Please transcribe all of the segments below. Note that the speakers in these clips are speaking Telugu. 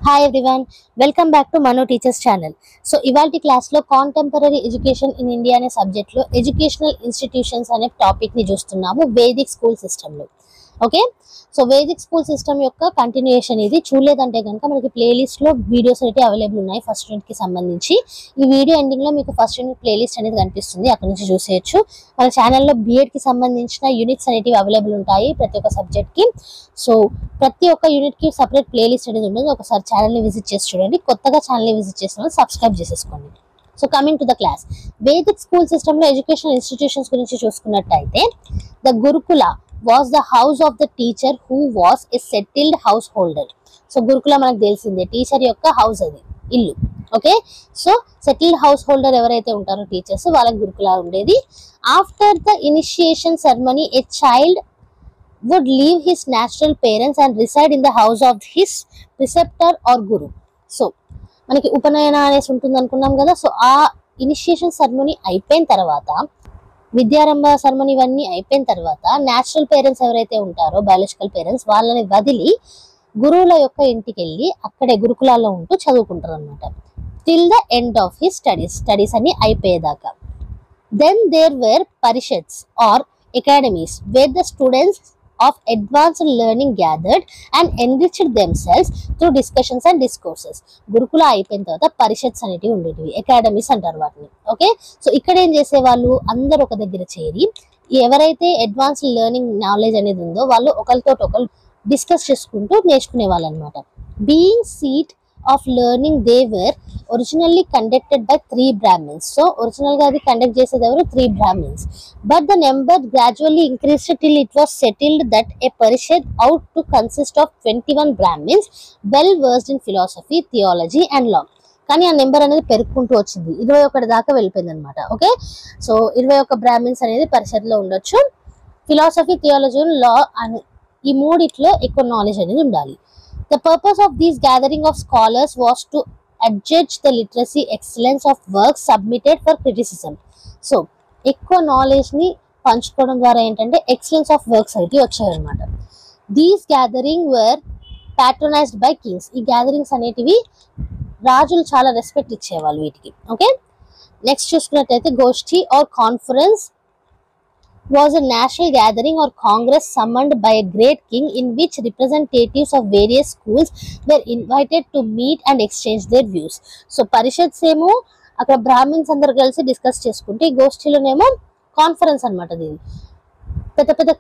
Hi everyone, welcome back to Mano Teachers channel. So ఇవాల్టి క్లాస్ లో కాంటెంపరరీ ఎడ్యుకేషన్ ఇన్ ఇండియా అనే సబ్జెక్ట్ లో ఎడ్యుకేషనల్ ఇన్స్టిట్యూషన్స్ అనే టాపిక్ ని చూస్తున్నాము వేదిక్ స్కూల్ సిస్టమ్ లో. Okay, so Vedic school system యొక్క కంటిన్యూయేషన్ ఇది. చూడలేదంటే కనుక మనకి ప్లేలిస్ట్ లో వీడియోస్ అయితే అవైలబుల్ ఉన్నాయి ఫస్ట్ యూనిట్ కి సంబంధించి. ఈ వీడియో ఎండింగ్ లో మీకు ఫస్ట్ యూనిట్ ప్లేలిస్ట్ అనేది కనిపిస్తుంది, అక్కడ నుంచి చూసేయచ్చు. మన ఛానల్లో బిఎడ్ కి సంబంధించిన యూనిట్స్ అనేటివి అవైలబుల్ ఉంటాయి ప్రతి ఒక్క సబ్జెక్ట్ కి. సో ప్రతి ఒక్క యూనిట్ కి సపరేట్ ప్లేలిస్ట్ అనేది ఉంటుంది, ఒకసారి ఛానల్ ని విజిట్ చేసి చూడండి. కొత్తగా ఛానల్ ని విజిట్ చేసిన వాళ్ళు సబ్స్క్రైబ్ చేసేసుకోండి. So coming to the class, Vedic school system లో ఎడ్యుకేషనల్ ఇన్స్టిట్యూషన్స్ గురించి చూసుకున్నట్టయితే ద గురుకుల was the house of the teacher who was a settled householder. So గురుకుల మనకు తెలిసిందే, టీచర్ యొక్క హౌస్, అది ఇల్లు. Okay, so settled house holder ఎవరైతే ఉంటారో టీచర్స్, వాళ్ళకి గురుకుల ఉండేది. After the initiation ceremony a child would leave his natural parents and reside in the house of his preceptor or guru. So మనకి ఉపనయన అనేసి ఉంటుంది అనుకున్నాం కదా. సో ఆ ఇనిషియేషన్ సెరమనీ అయిపోయిన తర్వాత, విద్యారంభ సెరమనీ ఇవన్నీ అయిపోయిన తర్వాత న్యాచురల్ పేరెంట్స్ ఎవరైతే ఉంటారో, బయాలజికల్ పేరెంట్స్, వాళ్ళని వదిలి గురువుల యొక్క ఇంటికి వెళ్ళి అక్కడే గురుకులాల్లో ఉంటూ చదువుకుంటారు అనమాట. Till the end of his studies అన్ని అయిపోయేదాకా. Then there were parishads or academies where the students of advanced learning gathered and enriched themselves through discussions and discourses. గురుకుల అయిపోయిన తర్వాత పరిషత్స్ అనేటివి ఉండేటివి, అకాడమీస్ అంటారు వాటిని. ఓకే, సో ఇక్కడ ఏం చేసేవాళ్ళు, అందరు ఒక దగ్గర చేరి ఎవరైతే అడ్వాన్స్డ్ లెర్నింగ్ నాలెడ్జ్ అనేది ఉందో వాళ్ళు ఒకరితో ఒకరు డిస్కస్ చేసుకుంటూ నేర్చుకునే వాళ్ళు అనమాట. Being seat of learning they were originally conducted by 3 Brahmins. So original గా అది కండక్ట్ చేసేది ఎవరు, 3 Brahmins. But the number gradually increased till it was settled that a parishad out to consist of 21 Brahmins well versed in philosophy, theology and law. కానీ ఆ నెంబర్ అనేది పెరుగుకుంటూ వచ్చింది, 21 దాకా వెళ్ళిపోయింది అనమాట. ఓకే, సో 21 Brahmins అనేది పరిషత్ లో ఉండొచ్చు. ఫిలాసఫీ, థియాలజీ, లా అని ఈ మూడిట్లో ఎక్కువ నాలెడ్జ్ అనేది ఉండాలి. The purpose of this gathering of scholars was to adjudge the literacy excellence of works submitted for criticism. So ఎక్కువ నాలెడ్జ్ ని పంచుకోవడం ద్వారా ఏంటంటే ఎక్సలెన్స్ ఆఫ్ వర్క్స్ అయితే వచ్చాయన్నమాట. These gathering were patronized by kings. ఈ గ్యాదరింగ్స్ అనేటివి రాజులు చాలా రెస్పెక్ట్ ఇచ్చేవాళ్ళు వీటికి. ఓకే, నెక్స్ట్ చూసుకున్నట్టయితే goshthi or conference was a national gathering or congress summoned by a great king in which representatives of various schools were invited to meet and exchange their views. So parishads ఏమో అక్కడ బ్రాహ్మిన్స్ అందరు కలిసి డిస్కస్ చేసుకుంటే, ఈ గోష్ఠిలోనేమో కాన్ఫరెన్స్ అనమాట. దీన్ని పెద్ద పెద్ద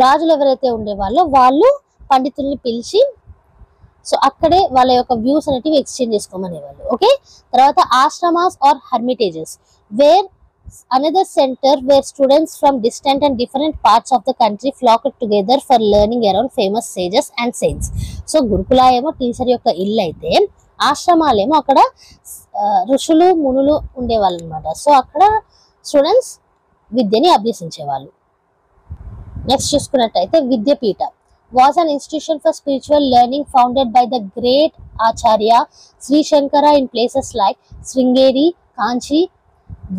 రాజులు ఎవరైతే ఉండేవాళ్ళో వాళ్ళు పండితుల్ని పిలిచి సో అక్కడే వాళ్ళ యొక్క వ్యూస్ అనేటివి ఎక్స్చేంజ్ చేసుకోమనేవాళ్ళు. ఓకే, తర్వాత ashramas or hermitages where another center where students from distant and different parts of the country flocked together for learning around famous sages and saints. So గురుకుల ఏమో టీచర్ యొక్క ఇల్లు అయితే, ఆశ్రమాలేమో అక్కడ ఋషులు మునులు ఉండేవాళ్ళు అనమాట. సో అక్కడ స్టూడెంట్స్ విద్యని అభ్యసించేవాళ్ళు. నెక్స్ట్ చూసుకున్నట్టయితే విద్యాపీఠ was an institution for spiritual learning founded by the great Acharya Sri Shankara in places like Sringeri, Kanchi,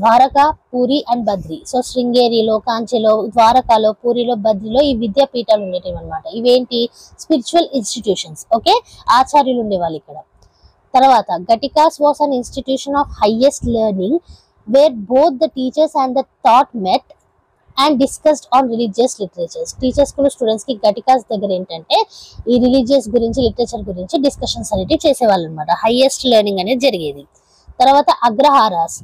Dwarka, Puri and Badri. So శృంగేరిలో, కాంచీలో, ద్వారకాలో, పూరిలో, బద్రిలో ఈ విద్యాపీఠాలు ఉండేటివి అనమాట. ఇవేంటి, స్పిరిచువల్ ఇన్స్టిట్యూషన్స్. ఓకే, ఆచార్యులు ఉండేవాళ్ళు ఇక్కడ. తర్వాత ghatikas was an institution of highest learning where both the teachers and the thought met and discussed on religious literatures. Teachers కూడా స్టూడెంట్స్ కి గటికాస్ దగ్గర ఏంటంటే ఈ రిలీజియస్ గురించి, లిటరేచర్ గురించి డిస్కషన్స్ అనేవి చేసేవాళ్ళు అనమాట. హైయెస్ట్ లెర్నింగ్ అనేది జరిగేది. తర్వాత అగ్రహారాస్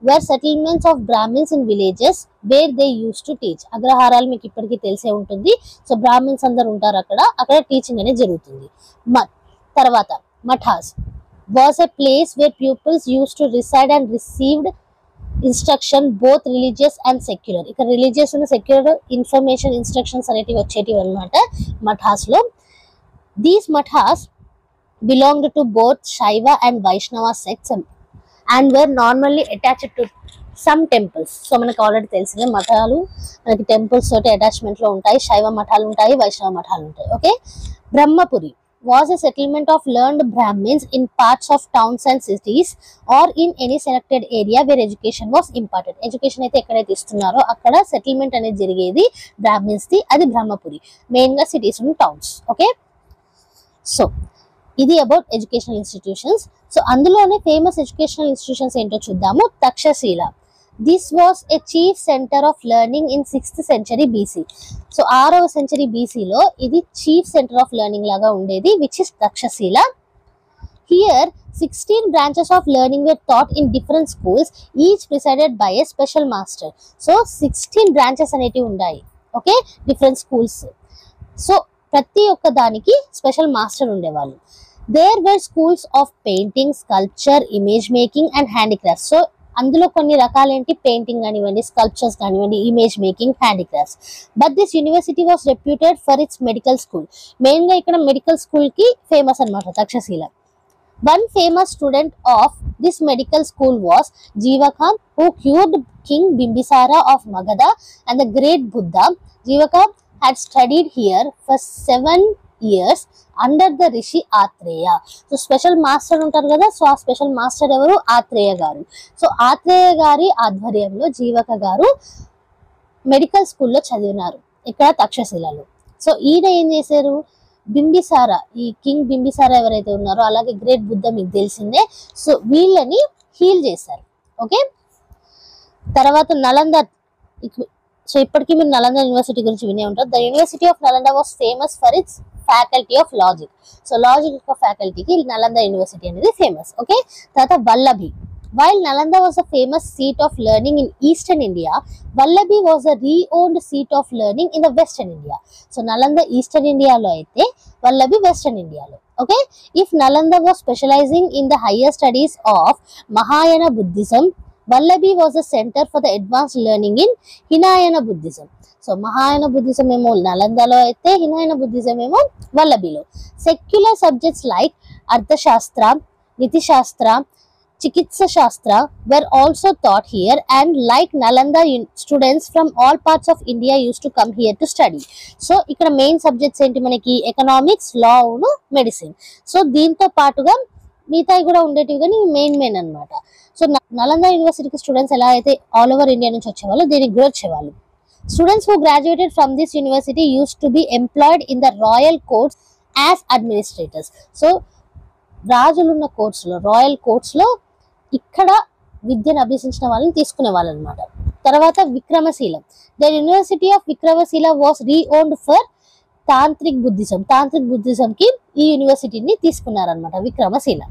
were settlements of Brahmins in villages where they used to teach. అగ్రహారాలు మీకు ఇప్పటికీ తెలిసే ఉంటుంది. సో బ్రాహ్మిన్స్ అందరు ఉంటారు అక్కడ టీచింగ్ అనేది జరుగుతుంది. తర్వాత mathas was a place where pupils used to reside and received instruction both religious and secular. ఇక్కడ religious and secular information, instructions అనేటివి వచ్చేటివి అనమాట మఠాస్ లో. These mathas belonged to both Shaiva and Vaishnava sects and were normally attached to some temples. So మనకు ఆల్రెడీ తెలిసిందే, మఠాలు మనకి టెంపుల్స్ తోటి అటాచ్మెంట్ లో ఉంటాయి. శైవ మఠాలు ఉంటాయి, వైష్ణవ మఠాలు ఉంటాయి. Okay, Brahmapuri was a settlement of learned Brahmins in parts of towns and cities or in any selected area where education was imparted. Education అయితే ఎక్కడైతే ఇస్తున్నారో అక్కడ సెటిల్మెంట్ అనేది జరిగేది బ్రాహ్మిన్స్ ది, అది బ్రహ్మపురి. మెయిన్ గా cities and towns. Okay, so ఇది అబౌట్ ఎడ్యుకేషనల్ ఇన్స్టిట్యూషన్స్. సో అందులోనే ఫేమస్ ఎడ్యుకేషనల్ ఇన్స్టిట్యూషన్స్ ఏంటో చూద్దాము. Takshashila. This was a chief centre of learning in 6th century BC. So 6వ సెంచరీ బీసీలో ఇది చీఫ్ సెంటర్ ఆఫ్ లెర్నింగ్ లాగా ఉండేది, which is Takshashila. Here 16 branches of learning were taught in different schools, each presided by a special master. So 16 branches అనేటివి ఉన్నాయి. Okay, different schools. సో ప్రతి ఒక్క దానికి స్పెషల్ మాస్టర్ ఉండేవాళ్ళు. There were schools of painting, sculpture, image making and handicrafts. So అందులో కొన్ని రకాలేంటి, పెయింటింగ్ కానివ్వండి, స్కల్ప్చర్స్ కానివ్వండి, image making, handicrafts. But this university was reputed for its medical school. మెయిన్గా ఇక్కడ మెడికల్ స్కూల్కి ఫేమస్ అనమాట Takshashila. One famous student of this medical school was Jivaka, who cured King Bimbisara of Magadha and the great Buddha. Jivaka had studied here for 7 years under the Rishi Atreya. So special master ఉంటారు కదా, సో ఆ స్పెషల్ మాస్టర్ ఎవరు, ఆత్రేయ గారు. సో ఆత్రేయ గారి ఆధ్వర్యంలో జీవక గారు మెడికల్ స్కూల్లో చదివినారు ఇక్కడ తక్షశిలలో. సో ఈయన ఏం చేశారు, బింబిసారా, ఈ కింగ్ బింబిసారా ఎవరైతే ఉన్నారో, అలాగే గ్రేట్ బుద్ధ మీకు తెలిసిందే, సో వీళ్ళని హీల్ చేశారు. ఓకే, తర్వాత నలంద. సో ఇప్పటికీ మీరు నలంద యూనివర్సిటీ గురించి వినే ఉంటారు. The university of Nalanda was famous for it's faculty of logic. So logic యొక్క ఫ్యాకల్టీకి నలంద యూనివర్సిటీ అనేది ఫేమస్. ఓకే, తర్వాత Vallabhi. While Nalanda was a famous seat of learning in Eastern India, Vallabhi was a re-owned seat of learning in the Western India. So Nalanda Eastern India lo aithe, Vallabhi Western India lo. Okay, if Nalanda was specializing in the higher studies of Mahayana Buddhism, Vallabhi was a center for the advanced learning in Hinayana Buddhism. So Mahayana Buddhism emo Nalanda lo aithe, Hinayana Buddhism emo Vallabhi lo. Secular subjects like Artha Shastra, Niti Shastra, Chikitsa Shastra were also taught here, and like Nalanda, students from all parts of India used to come here to study. So ఇక్కడ మెయిన్ సబ్జెక్ట్స్ ఏంటి మనకి, ఎకనామిక్స్, లా, మెడిసిన్. సో దీంతో పాటుగా మిగతాయి కూడా ఉండేటివి, కానీ మెయిన్ అన్నమాట. సో నలంద యూనివర్సిటీకి స్టూడెంట్స్ ఎలా అయితే ఆల్ ఓవర్ ఇండియా నుంచి వచ్చేవాళ్ళు, దీనికి కూడా వచ్చేవాళ్ళు. Students who graduated from this university used to be employed in the royal courts as administrators. So రాజులున్న కోర్ట్స్లో, రాయల్ కోర్ట్స్లో ఇక్కడ విద్యను అభ్యసించిన వాళ్ళని తీసుకునే వాళ్ళు అనమాట. తర్వాత Vikramashila. The university of Vikramashila was renowned for tantric Buddhism. Tantric Buddhism కి ఈ యూనివర్సిటీని తీసుకున్నారనమాట Vikramashila.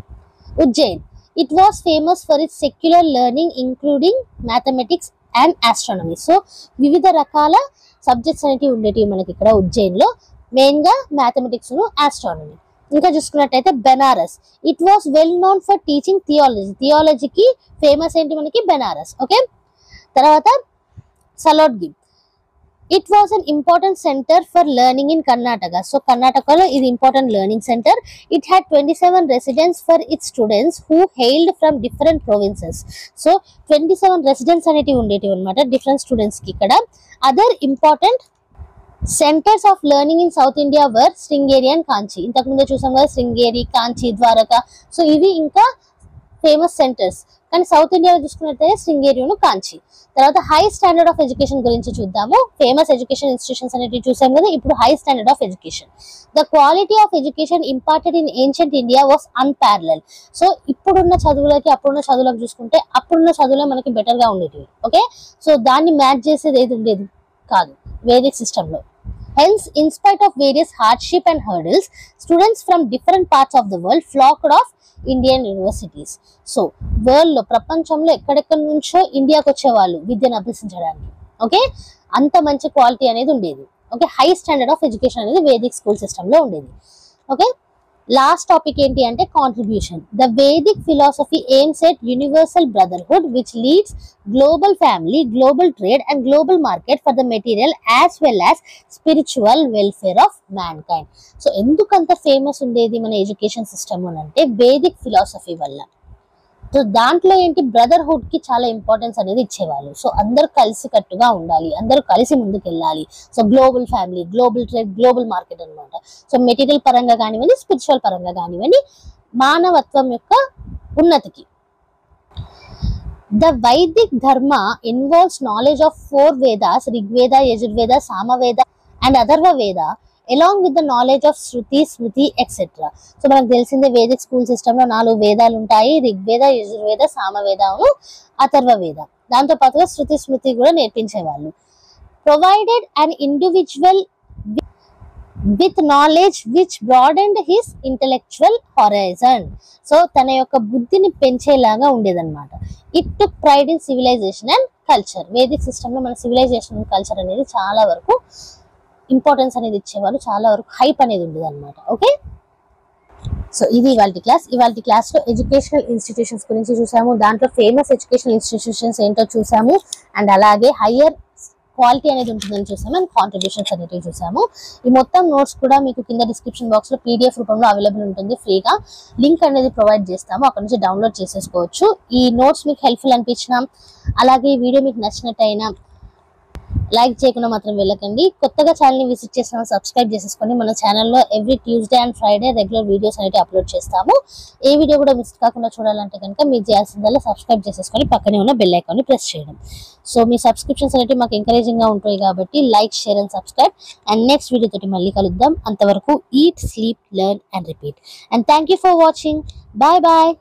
Ujjain. It was famous for its secular learning including mathematics and astronomy. So వివిధ రకాల సబ్జెక్ట్స్ అనేవి ఉండేటివి మనకి ఇక్కడ ఉజ్జయిన్లో, మెయిన్గా మ్యాథమెటిక్స్, ఆస్ట్రానమీ. ఇంకా చూసుకున్నట్టయితే Benares. It was well known for teaching theology. థియాలజీకి ఫేమస్ ఏంటి మనకి, బెనారస్. ఓకే, తర్వాత Salotgi. It was an important centre for learning in Karnataka. So కర్ణాటకలో ఇది important learning centre. It had 27 residents for its students who hailed from different provinces. So 27 residents అనేటివి ఉండేటివి అనమాట డిఫరెంట్ స్టూడెంట్స్కి ఇక్కడ. Other important centres of learning in South India were Sringeri and Kanchi. ఇంతకుముందే చూసాం కదా, శృంగేరి, కాంచి, ద్వారక. సో ఇవి ఇంకా ఫేమస్ సెంటర్స్. కానీ సౌత్ ఇండియాలో చూసుకున్నట్టయితే శృంగేరి, కాంచి. తర్వాత హై స్టాండర్డ్ ఆఫ్ ఎడ్యుకేషన్ గురించి చూద్దాము. ఫేమస్ ఎడ్యుకేషన్ ఇన్స్టిట్యూషన్స్ అనేవి చూసాం కదా, ఇప్పుడు high standard of education. The quality of education imparted in ancient India was unparalleled. So ఇప్పుడున్న చదువులకి అప్పుడున్న చదువులకు చూసుకుంటే అప్పుడున్న చదువులే మనకి బెటర్గా ఉండేటివి. ఓకే, సో దాన్ని మ్యాచ్ చేసేది ఏది ఉండేది కాదు వేదిక్ సిస్టంలో. Hence, in spite of various hardship and hurdles, students from different parts of the world flocked of Indian universities. So, world లో, ప్రపంచంలో ఎక్కడెక్కడి నుంచో ఇండియాకి వచ్చేవాళ్ళు విద్యను అభ్యసించడానికి. ఓకే, అంత మంచి క్వాలిటీ అనేది ఉండేది. Okay, high standard of education అనేది వేదిక్ స్కూల్ సిస్టంలో ఉండేది. ఓకే, లాస్ట్ టాపిక్ ఏంటి అంటే contribution. The Vedic philosophy AIIMS at universal brotherhood which leads global family, global trade and global market for the material as well as spiritual welfare of man kind. So ఎందుకంత ఫేమస్ ఉండేది మన ఎడ్యుకేషన్ సిస్టమ్ అని అంటే వేదిక్ ఫిలాసఫీ వల్ల. సో దాంట్లో ఏంటి, బ్రదర్హుడ్ కి చాలా ఇంపార్టెన్స్ అనేది ఇచ్చేవాళ్ళు. సో అందరూ కలిసి కట్టుగా ఉండాలి, అందరూ కలిసి ముందుకు వెళ్ళాలి. So global family, global trade, global market అనమాట. సో మెటీరియల్ పరంగా కానివ్వండి, స్పిరిచువల్ పరంగా కానివ్వండి, మానవత్వం యొక్క ఉన్నతికి. ద వైదిక్ ధర్మ involves knowledge of 4 Vedas, Rigveda, Yajurveda, Samaveda and Atharvaveda. along with the knowledge of Shruti, Smriti, etc. So మనకు తెలిసిందే వేదిక్ స్కూల్ సిస్టమ్ లో 4 వేదాలు ఉంటాయి. ఋగ్వేద, యజుర్వేద, సామవేద, అథర్వవేద. దాంతో పాటుగా శృతి, స్మృతి కూడా నేర్పించేవాళ్ళు. Provided an individual with knowledge which broadened his intellectual horizon. So తన యొక్క బుద్ధిని పెంచేలాగా ఉండేదన్నమాట. It took pride in civilization and culture. Vedic system లో మన సివిలైజేషన్ అండ్ కల్చర్ అనేది చాలా వరకు ఇంపార్టెన్స్ అనేది ఇచ్చేవారు, చాలా వరకు హైప్ అనేది ఉండేది అనమాట. ఓకే, సో ఇది ఇవాళ క్లాస్ లో ఎడ్యుకేషనల్ ఇన్స్టిట్యూషన్స్ గురించి చూసాము. దాంట్లో ఫేమస్ ఎడ్యుకేషనల్ ఇన్స్టిట్యూషన్స్ ఏంటో చూసాము, అండ్ అలాగే హయ్యర్ క్వాలిటీ అనేది ఉంటుందని చూసాము, అండ్ కాంట్రిబ్యూషన్స్ అనేవి చూసాము. ఈ మొత్తం నోట్స్ కూడా మీకు కింద డిస్క్రిప్షన్ బాక్స్ లో PDF రూపంలో అవైలబుల్ ఉంటుంది. ఫ్రీగా లింక్ అనేది ప్రొవైడ్ చేస్తాము, అక్కడ నుంచి డౌన్లోడ్ చేసేసుకోవచ్చు. ఈ నోట్స్ మీకు హెల్ప్ఫుల్ అనిపించినా, అలాగే ఈ వీడియో మీకు నచ్చినట్టయినా లైక్ చేయకుండా మాత్రం వెళ్ళకండి. కొత్తగా ఛానల్ని విజిట్ చేసిన సబ్స్క్రైబ్ చేసేసుకోండి. మన ఛానల్లో every Tuesday and Friday regular videos అనేవి అప్లోడ్ చేస్తాము. ఏ వీడియో కూడా మిస్ కాకుండా చూడాలంటే కనుక మీరు చేయాల్సిందల్లా సబ్స్క్రైబ్ చేసేసుకొని పక్కనే ఉన్న బెల్ ఐకాన్ని ప్రెస్ చేయడం. సో మీ సబ్స్క్రిప్షన్స్ అనేవి మాకు ఎంకరేజింగ్గా ఉంటాయి కాబట్టి like, share and subscribe. And next video తోటి మళ్ళీ కలుద్దాం. అంతవరకు eat, sleep, learn and repeat. And thank you for watching. Bye bye.